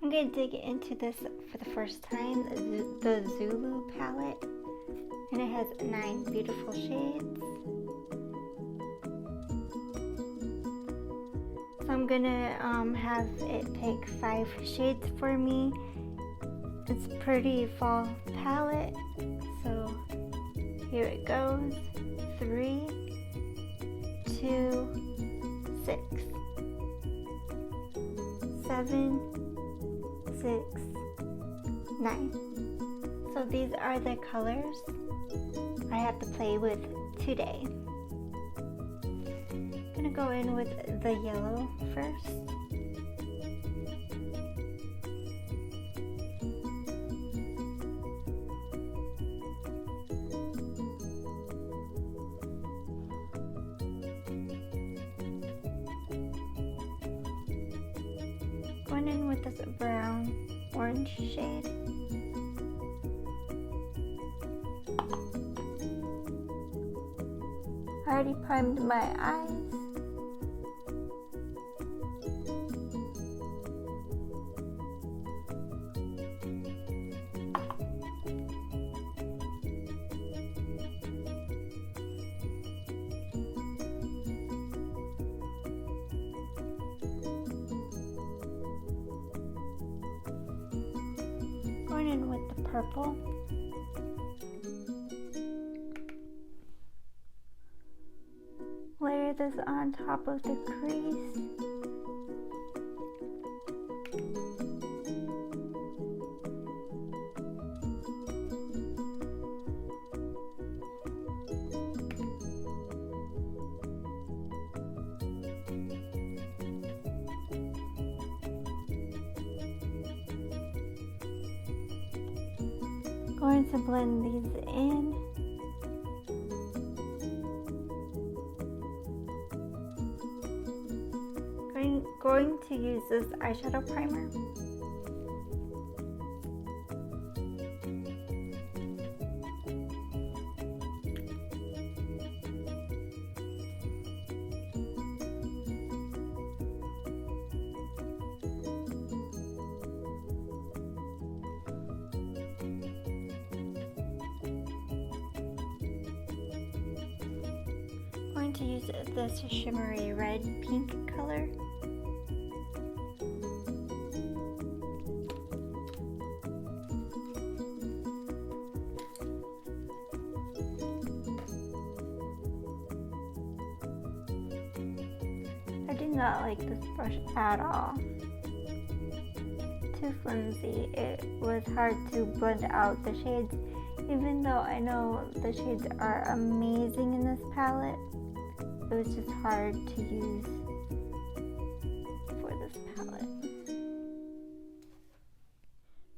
I'm going to dig into this for the first time, the Zulu palette, and it has 9 beautiful shades. So I'm going to have it pick 5 shades for me. It's a pretty fall palette, so here it goes. 3, 2, 6, 7, 6, 9. So these are the colors I have to play with today. I'm gonna go in with the yellow first. Going in with this brown orange shade. I already primed my eyes. Going in with the purple. Layer this on top of the crease. Going to blend these in. Going to use this eyeshadow primer. Going to use this shimmery red pink color. I do not like this brush at all. Too flimsy. It was hard to blend out the shades, even though I know the shades are amazing in this palette. It was just hard to use for this palette.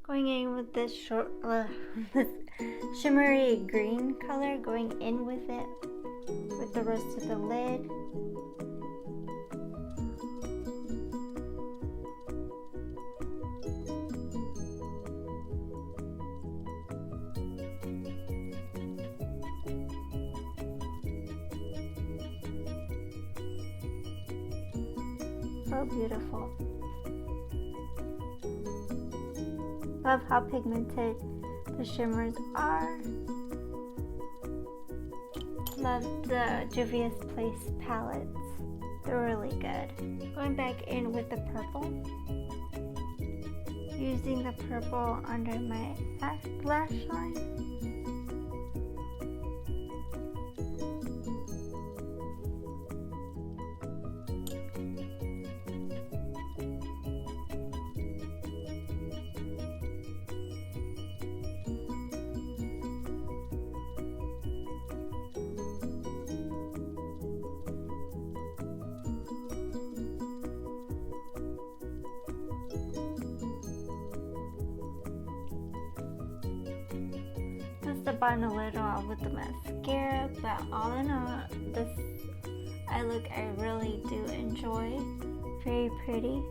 Going in with this this shimmery green color, going in with it with the rest of the lid. So beautiful. Love how pigmented the shimmers are. Love the Juvias Place palettes. They're really good. Going back in with the purple. Using the purple under my lash line. Up on a little with the mascara, but all in all, this eye look I really do enjoy. Very pretty.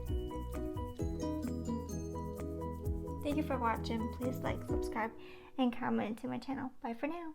Thank you for watching. Please like, subscribe, and comment to my channel. Bye for now.